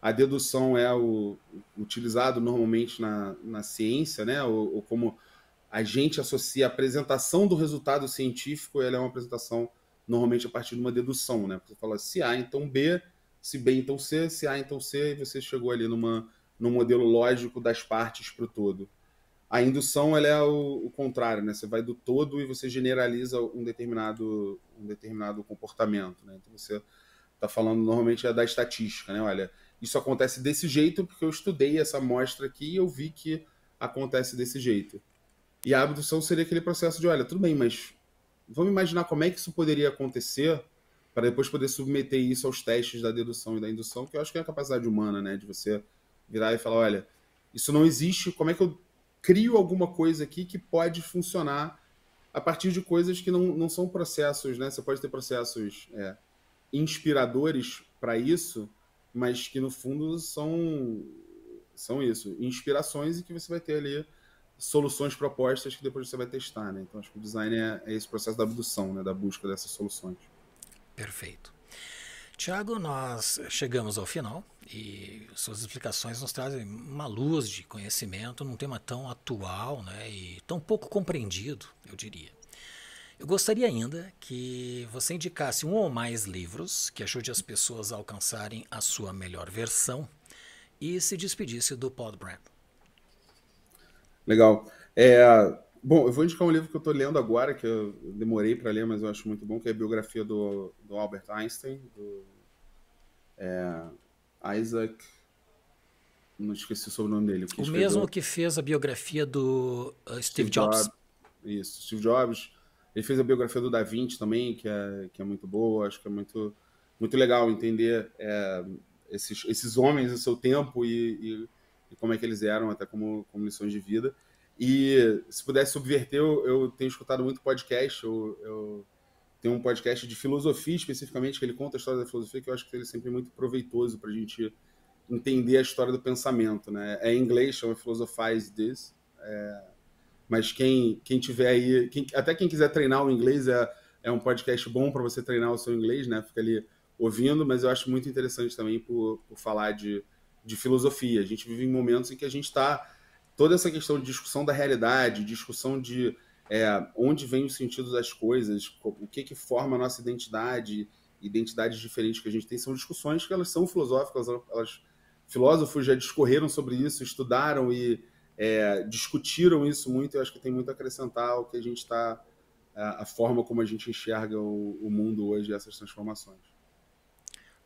a dedução é o utilizado normalmente na ciência, né? Ou como a gente associa a apresentação do resultado científico, ela é uma apresentação normalmente a partir de uma dedução, né? Você fala se A, então B, se B, então C, se A, então C, e você chegou ali num modelo lógico das partes para o todo. A indução ela é o contrário, né? Você vai do todo e você generaliza um determinado comportamento, né? Então você está falando normalmente da estatística, né? Olha, isso acontece desse jeito porque eu estudei essa amostra aqui e eu vi que acontece desse jeito. E a abdução seria aquele processo de, olha, tudo bem, mas vamos imaginar como é que isso poderia acontecer para depois poder submeter isso aos testes da dedução e da indução, que eu acho que é a capacidade humana, né? De você virar e falar, olha, isso não existe, como é que eu crio alguma coisa aqui que pode funcionar a partir de coisas que não são processos, né? Você pode ter processos inspiradores para isso, mas que no fundo são isso, inspirações, e que você vai ter ali soluções propostas que depois você vai testar, né? Então acho que o design é esse processo da abdução, né? Da busca dessas soluções. Perfeito. Tiago, nós chegamos ao final e suas explicações nos trazem uma luz de conhecimento num tema tão atual, né, e tão pouco compreendido, eu diria. Eu gostaria ainda que você indicasse um ou mais livros que ajude as pessoas a alcançarem a sua melhor versão e se despedisse do Podbrand. Legal. Bom, eu vou indicar um livro que eu estou lendo agora, que eu demorei para ler, mas eu acho muito bom, que é a biografia do Albert Einstein, do Isaac... Não esqueci o sobrenome dele. O mesmo que fez a biografia do Steve Jobs. Isso, Steve Jobs. Ele fez a biografia do Da Vinci também, que é muito boa. Acho que é muito, muito legal entender esses homens do seu tempo e como é que eles eram, até como lições de vida. E se pudesse subverter, eu tenho escutado muito podcast. Eu tenho um podcast de filosofia especificamente, que ele conta a história da filosofia, que eu acho que ele é sempre muito proveitoso para a gente entender a história do pensamento, né? Em inglês chama Philosophize This, mas quem tiver aí, até quem quiser treinar o inglês, é um podcast bom para você treinar o seu inglês, né? Fica ali ouvindo, mas eu acho muito interessante também por falar de filosofia. A gente vive em momentos em que a gente está... Toda essa questão de discussão da realidade, discussão de onde vem o sentido das coisas, o que forma a nossa identidades diferentes que a gente tem, são discussões que elas são filosóficas, filósofos já discorreram sobre isso, estudaram e discutiram isso muito. Eu acho que tem muito a acrescentar ao que a gente está, a forma como a gente enxerga o mundo hoje e essas transformações.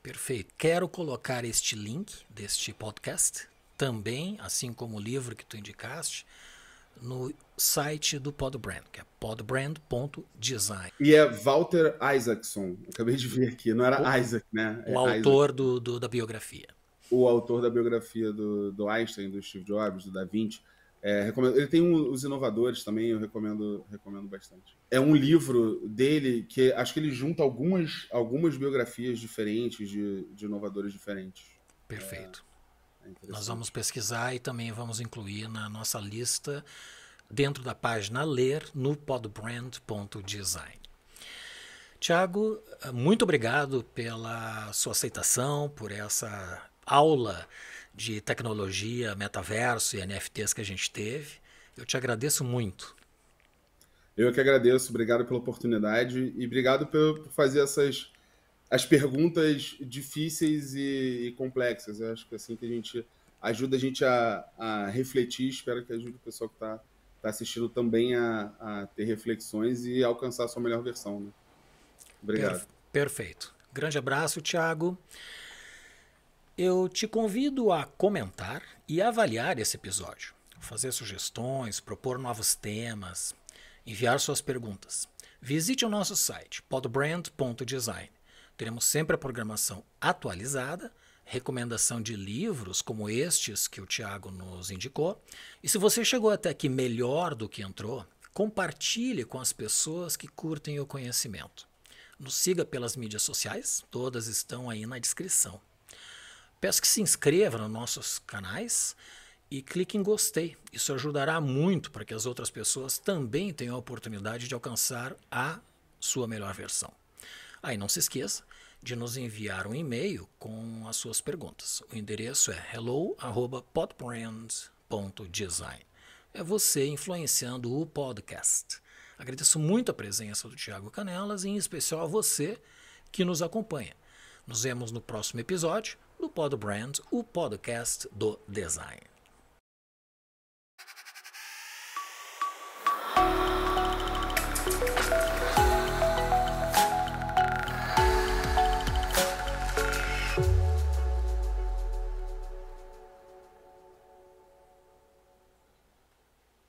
Perfeito. Quero colocar este link deste podcast também, assim como o livro que tu indicaste, no site do Podbrand, que é podbrand.design. E é Walter Isaacson, acabei de ver aqui, não era Isaac, né? O autor da biografia. O autor da biografia do Einstein, do Steve Jobs, do Da Vinci. Ele tem Os Inovadores também, eu recomendo bastante. É um livro dele que acho que ele junta algumas biografias diferentes de inovadores diferentes. Perfeito. Nós vamos pesquisar e também vamos incluir na nossa lista dentro da página Ler no podbrand.design. Tiago, muito obrigado pela sua aceitação, por essa aula de tecnologia, metaverso e NFTs que a gente teve. Eu te agradeço muito. Eu que agradeço, obrigado pela oportunidade e obrigado por fazer as perguntas difíceis e complexas. Eu acho que é assim que a gente ajuda a gente a refletir. Espero que ajude o pessoal que está assistindo também a ter reflexões e alcançar a sua melhor versão. Né? Obrigado. Perfeito. Grande abraço, Tiago. Eu te convido a comentar e avaliar esse episódio, fazer sugestões, propor novos temas, enviar suas perguntas. Visite o nosso site, podbrand.design. Teremos sempre a programação atualizada, recomendação de livros como estes que o Tiago nos indicou. E se você chegou até aqui melhor do que entrou, compartilhe com as pessoas que curtem o conhecimento. Nos siga pelas mídias sociais, todas estão aí na descrição. Peço que se inscreva nos nossos canais e clique em gostei. Isso ajudará muito para que as outras pessoas também tenham a oportunidade de alcançar a sua melhor versão. Aí não se esqueça de nos enviar um e-mail com as suas perguntas. O endereço é hello@podbrand.design. É você influenciando o podcast. Agradeço muito a presença do Tiago Canelas e em especial a você que nos acompanha. Nos vemos no próximo episódio do Podbrand, o podcast do design.